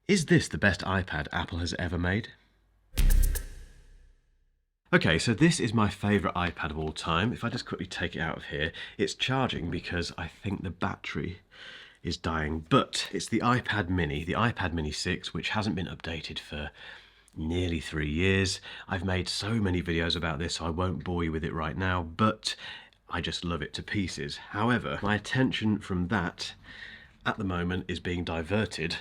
Is this the best iPad Apple has ever made? Okay, so this is my favourite iPad of all time. If I just quickly take it out of here, it's charging because I think the battery is dying, but it's the iPad Mini 6, which hasn't been updated for nearly 3 years. I've made so many videos about this, so I won't bore you with it right now, but I just love it to pieces. However, my attention from that at the moment is being diverted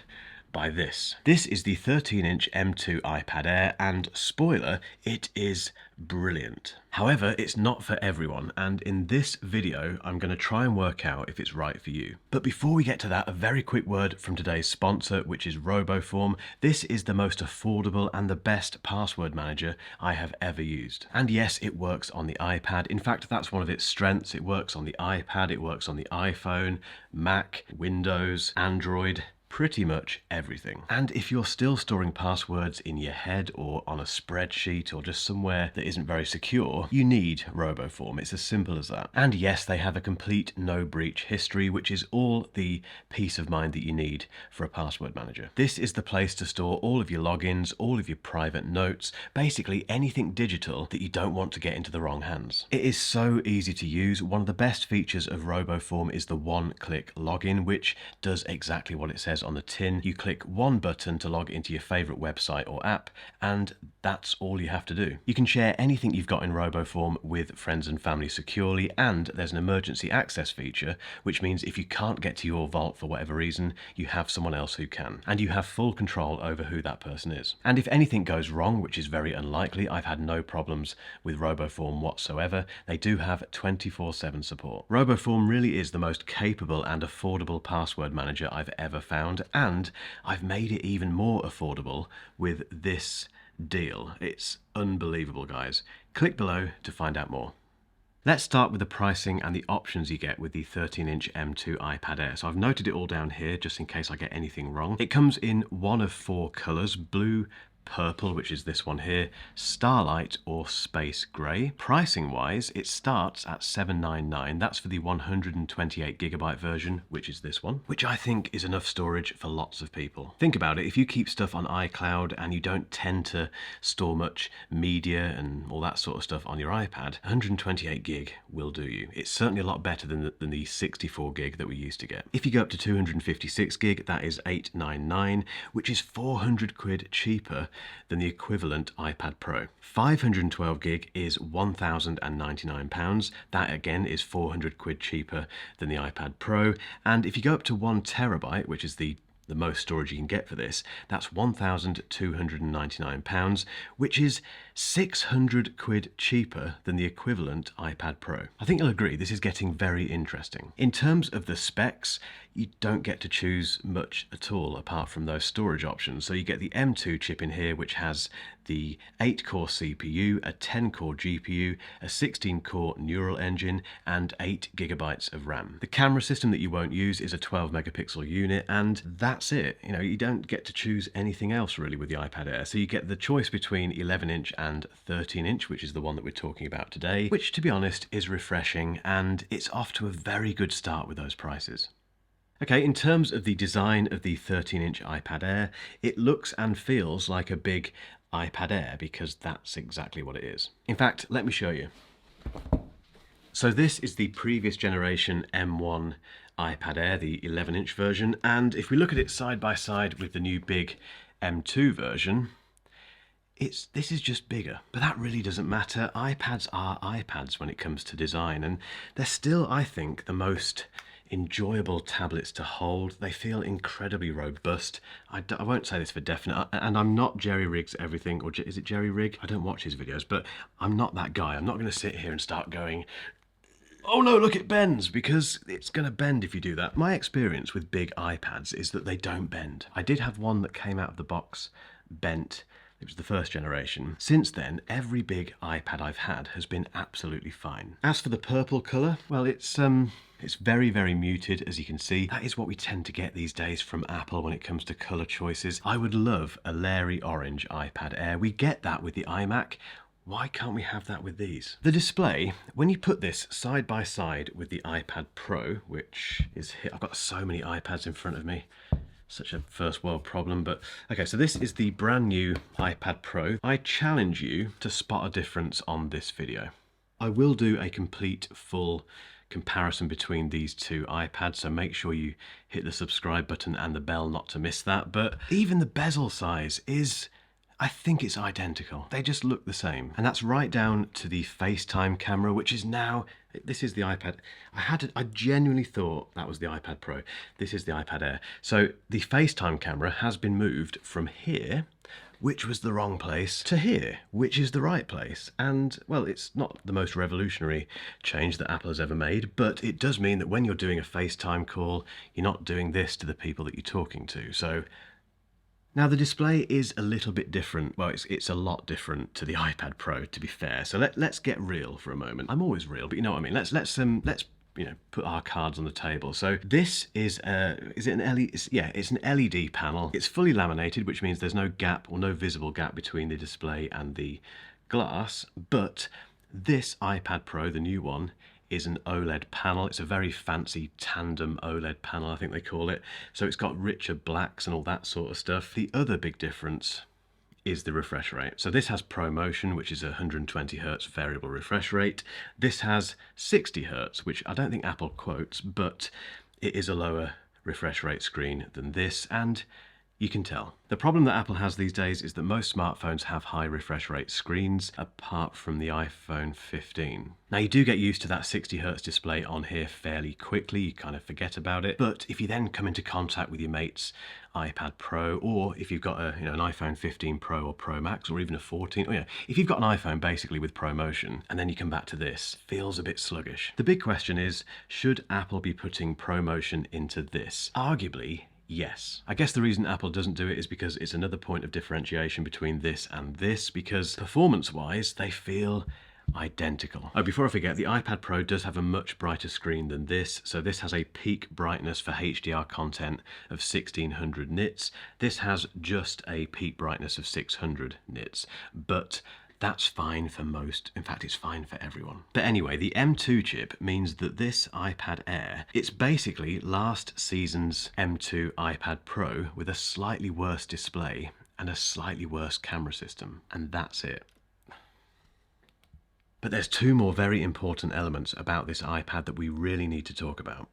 by this. This is the 13-inch M2 iPad Air, and spoiler, it is brilliant. However, it's not for everyone, and in this video, I'm going to try and work out if it's right for you. But before we get to that, a very quick word from today's sponsor, which is RoboForm. This is the most affordable and the best password manager I have ever used. And yes, it works on the iPad. In fact, that's one of its strengths. It works on the iPad, it works on the iPhone, Mac, Windows, Android, pretty much everything. And if you're still storing passwords in your head or on a spreadsheet or just somewhere that isn't very secure, you need RoboForm. It's as simple as that. And yes, they have a complete no breach history, which is all the peace of mind that you need for a password manager. This is the place to store all of your logins, all of your private notes, basically anything digital that you don't want to get into the wrong hands. It is so easy to use. One of the best features of RoboForm is the one-click login, which does exactly what it says on the tin. You click one button to log into your favorite website or app, and that's all you have to do. You can share anything you've got in RoboForm with friends and family securely, and there's an emergency access feature, which means if you can't get to your vault for whatever reason, you have someone else who can, and you have full control over who that person is. And if anything goes wrong, which is very unlikely, I've had no problems with RoboForm whatsoever, they do have 24/7 support. RoboForm really is the most capable and affordable password manager I've ever found, and I've made it even more affordable with this deal. It's unbelievable, guys. Click below to find out more. Let's start with the pricing and the options you get with the 13-inch M2 iPad Air. So I've noted it all down here just in case I get anything wrong. It comes in one of 4 colours: blue, purple, which is this one here, starlight, or space grey. Pricing wise, it starts at $799. That's for the 128GB version, which is this one, which I think is enough storage for lots of people. Think about it, if you keep stuff on iCloud and you don't tend to store much media and all that sort of stuff on your iPad, 128GB will do you. It's certainly a lot better than the 64GB that we used to get. If you go up to 256GB, that is $899, which is 400 quid cheaper than the equivalent iPad Pro. 512GB is £1,099. That again is 400 quid cheaper than the iPad Pro. And if you go up to 1TB, which is the most storage you can get for this, that's £1,299, which is 600 quid cheaper than the equivalent iPad Pro. I think you'll agree this is getting very interesting. In terms of the specs, you don't get to choose much at all apart from those storage options. So you get the M2 chip in here, which has the 8-core CPU, a 10-core GPU, a 16-core neural engine, and 8GB of RAM. The camera system that you won't use is a 12-megapixel unit, and that's it. You know, you don't get to choose anything else really with the iPad Air. So you get the choice between 11-inch and 13-inch, which is the one that we're talking about today, which, to be honest, is refreshing, and it's off to a very good start with those prices. Okay, in terms of the design of the 13-inch iPad Air, it looks and feels like a big iPad Air because that's exactly what it is. In fact, let me show you. So this is the previous generation M1 iPad Air, the 11-inch version, and if we look at it side by side with the new big M2 version, this is just bigger. But that really doesn't matter. iPads are iPads when it comes to design, and they're still, I think, the most enjoyable tablets to hold. They feel incredibly robust. I won't say this for definite, and I'm not Jerry Riggs everything, or is it Jerry Rig? I don't watch his videos, but I'm not that guy. I'm not going to sit here and start going, oh no, look, it bends, because it's going to bend if you do that. My experience with big iPads is that they don't bend. I did have one that came out of the box bent. It was the first generation. Since then, every big iPad I've had has been absolutely fine. As for the purple colour, well, it's very, very muted, as you can see. That is what we tend to get these days from Apple when it comes to colour choices. I would love a Larry orange iPad Air. We get that with the iMac. Why can't we have that with these? The display, when you put this side by side with the iPad Pro, which is here, I've got so many iPads in front of me. Such a first world problem, but okay, so this is the brand new iPad Pro. I challenge you to spot a difference on this video. I will do a complete full comparison between these two iPads, so make sure you hit the subscribe button and the bell not to miss that. But even the bezel size is, I think it's identical. They just look the same. And that's right down to the FaceTime camera, which is now, this is the iPad. I genuinely thought that was the iPad Pro. This is the iPad Air. So the FaceTime camera has been moved from here, which was the wrong place, to here, which is the right place. And, well, it's not the most revolutionary change that Apple has ever made, but it does mean that when you're doing a FaceTime call, you're not doing this to the people that you're talking to. So now the display is a little bit different. Well, it's a lot different to the iPad Pro, to be fair. So let's get real for a moment. I'm always real, but you know what I mean. Let's you know, put our cards on the table. So this is it an LED? Yeah, it's an LED panel. It's fully laminated, which means there's no gap or no visible gap between the display and the glass. But this iPad Pro, the new one, is an OLED panel. It's a very fancy tandem OLED panel, I think they call it. So it's got richer blacks and all that sort of stuff. The other big difference is the refresh rate. So this has ProMotion, which is a 120 Hz variable refresh rate. This has 60 Hz, which I don't think Apple quotes, but it is a lower refresh rate screen than this, and you can tell. The problem that Apple has these days is that most smartphones have high refresh rate screens, apart from the iPhone 15. Now you do get used to that 60 Hz display on here fairly quickly, you kind of forget about it, but if you then come into contact with your mate's iPad Pro, or if you've got a, you know, an iPhone 15 Pro or Pro Max, or even a 14, or, you know, if you've got an iPhone basically with ProMotion, and then you come back to this, feels a bit sluggish. The big question is, should Apple be putting ProMotion into this? Arguably, yes. I guess the reason Apple doesn't do it is because it's another point of differentiation between this and this, because performance-wise, they feel identical. Oh, before I forget, the iPad Pro does have a much brighter screen than this. So this has a peak brightness for HDR content of 1600 nits. This has just a peak brightness of 600 nits, but that's fine for most. In fact, it's fine for everyone. But anyway, the M2 chip means that this iPad Air, it's basically last season's M2 iPad Pro with a slightly worse display and a slightly worse camera system. And that's it. But there's two more very important elements about this iPad that we really need to talk about.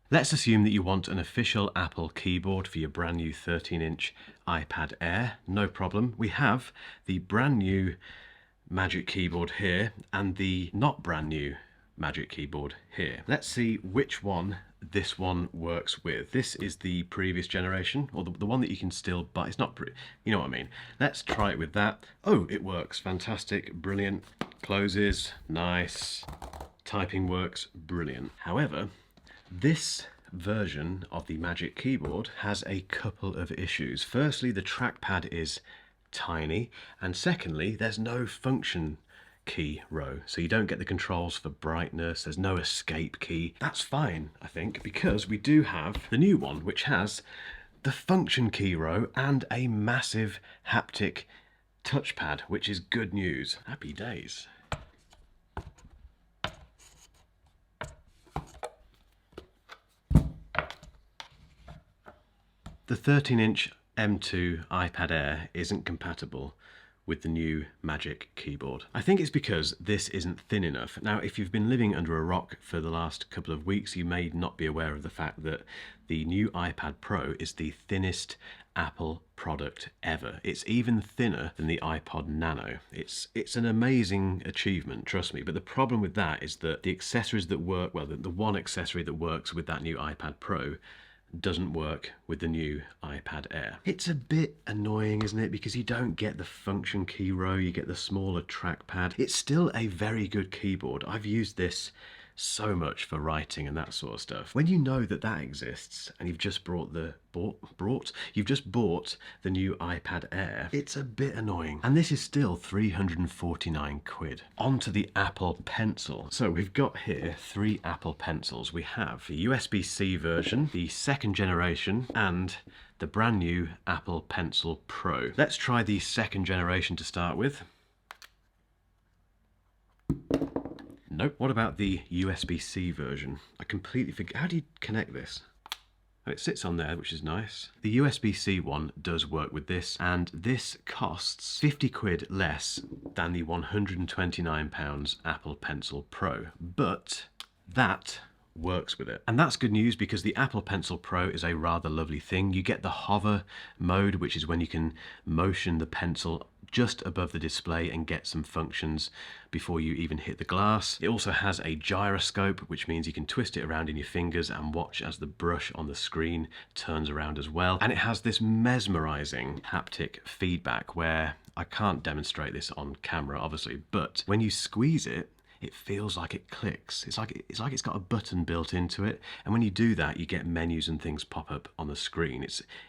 Let's assume that you want an official Apple keyboard for your brand new 13-inch iPad Air. No problem. We have the brand new Magic Keyboard here and the not brand new Magic Keyboard here. Let's see which one this one works with. This is the previous generation, or the one that you can still buy. It's not, you know what I mean. Let's try it with that. Oh, it works. Fantastic. Brilliant. Closes. Nice. Typing works. Brilliant. However, this version of the Magic Keyboard has a couple of issues. Firstly, the trackpad is tiny, and secondly, there's no function key row, so you don't get the controls for brightness. There's no escape key. That's fine, I think, because we do have the new one, which has the function key row and a massive haptic touchpad, which is good news. Happy days. The 13-inch M2 iPad Air isn't compatible with the new Magic Keyboard. I think it's because this isn't thin enough. Now, if you've been living under a rock for the last couple of weeks, you may not be aware of the fact that the new iPad Pro is the thinnest Apple product ever. It's even thinner than the iPod Nano. It's an amazing achievement, trust me. But the problem with that is that the accessories that work, well, the one accessory that works with that new iPad Pro doesn't work with the new iPad Air. It's a bit annoying, isn't it? Because you don't get the function key row, you get the smaller trackpad. It's still a very good keyboard. I've used this so much for writing and that sort of stuff. When you know that that exists and you've just bought the new iPad Air, it's a bit annoying. And this is still 349 quid. On to the Apple Pencil. So we've got here 3 Apple Pencils. We have the USB-C version, the 2nd generation, and the brand new Apple Pencil Pro. Let's try the 2nd generation to start with. Nope. What about the USB-C version? I completely forget. How do you connect this? It sits on there, which is nice. The USB-C one does work with this, and this costs 50 quid less than the £129 Apple Pencil Pro, but that works with it. And that's good news because the Apple Pencil Pro is a rather lovely thing. You get the hover mode, which is when you can motion the pencil just above the display and get some functions before you even hit the glass. It also has a gyroscope, which means you can twist it around in your fingers and watch as the brush on the screen turns around as well. And it has this mesmerizing haptic feedback where I can't demonstrate this on camera, obviously, but when you squeeze it, it feels like it clicks. It's like it's got a button built into it, and when you do that, you get menus and things pop up on the screen.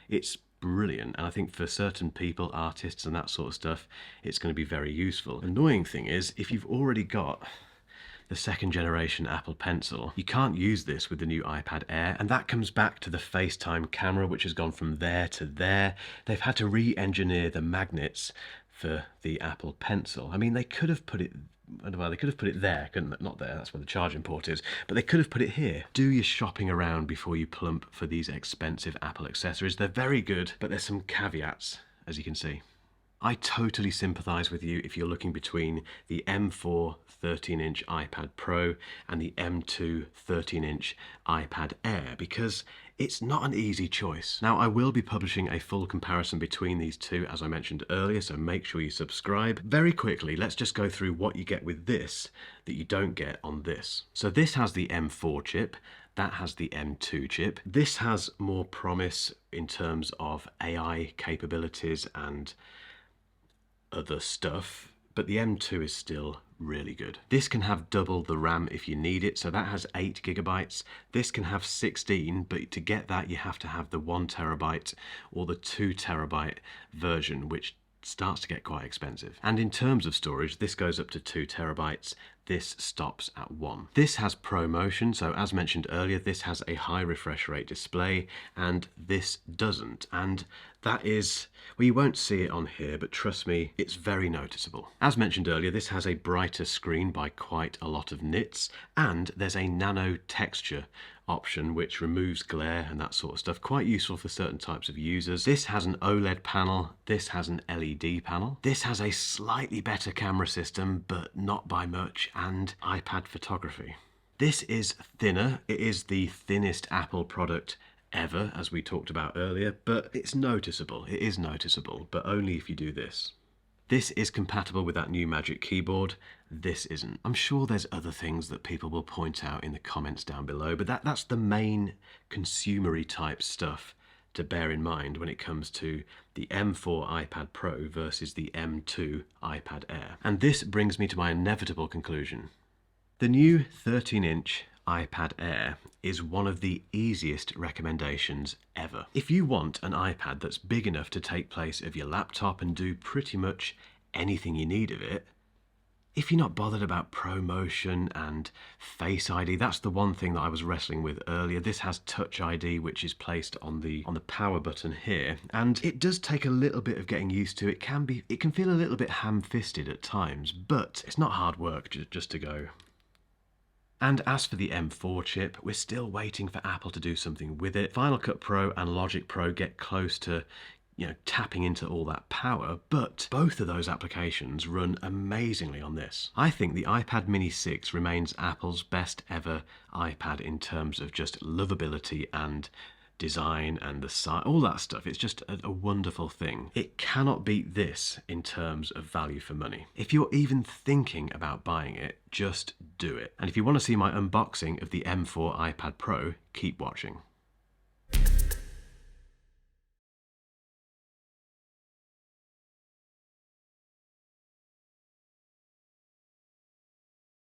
It's brilliant, and I think for certain people, artists and that sort of stuff, it's going to be very useful. Annoying thing is, if you've already got the second generation Apple Pencil, you can't use this with the new iPad Air, and that comes back to the FaceTime camera, which has gone from there to there. They've had to re-engineer the magnets for the Apple Pencil. I mean, they could have put it, well, they could have put it there, couldn't they? Not there, that's where the charging port is, but they could have put it here. Do your shopping around before you plump for these expensive Apple accessories. They're very good, but there's some caveats, as you can see. I totally sympathise with you if you're looking between the M4 13-inch iPad Pro and the M2 13-inch iPad Air, because it's not an easy choice. Now, I will be publishing a full comparison between these two, as I mentioned earlier, so make sure you subscribe. Very quickly, let's just go through what you get with this that you don't get on this. So this has the M4 chip, that has the M2 chip. This has more promise in terms of AI capabilities and other stuff, but the M2 is still really good. This can have double the RAM if you need it, so that has 8 gigabytes. This can have 16, but to get that you have to have the 1 terabyte or the 2 terabyte version, which starts to get quite expensive. And in terms of storage, this goes up to 2 terabytes. This stops at 1. This has ProMotion, so as mentioned earlier, this has a high refresh rate display, and this doesn't. And that is, well, you won't see it on here, but trust me, it's very noticeable. As mentioned earlier, this has a brighter screen by quite a lot of nits, and there's a nano texture option which removes glare and that sort of stuff. Quite useful for certain types of users. This has an OLED panel, this has an LED panel. This has a slightly better camera system, but not by much, and iPad photography. This is thinner. It is the thinnest Apple product ever, as we talked about earlier, but it's noticeable. It is noticeable, but only if you do this. This is compatible with that new Magic Keyboard. This isn't. I'm sure there's other things that people will point out in the comments down below, but that's the main consumery type stuff to bear in mind when it comes to the M4 iPad Pro versus the M2 iPad Air. And this brings me to my inevitable conclusion. The new 13-inch iPad Air is one of the easiest recommendations ever. If you want an iPad that's big enough to take place of your laptop and do pretty much anything you need of it, if you're not bothered about ProMotion and Face ID, that's the one thing that I was wrestling with earlier. This has Touch ID, which is placed on the power button here, and it does take a little bit of getting used to. It can feel a little bit ham-fisted at times, but it's not hard work just to go. And as for the M4 chip, we're still waiting for Apple to do something with it. Final Cut Pro and Logic Pro get close to, tapping into all that power, but both of those applications run amazingly on this. I think the iPad Mini 6 remains Apple's best ever iPad in terms of just lovability and design and the size, all that stuff. It's just a wonderful thing. It cannot beat this in terms of value for money. If you're even thinking about buying it, just do it. And if you want to see my unboxing of the M4 iPad Pro, keep watching.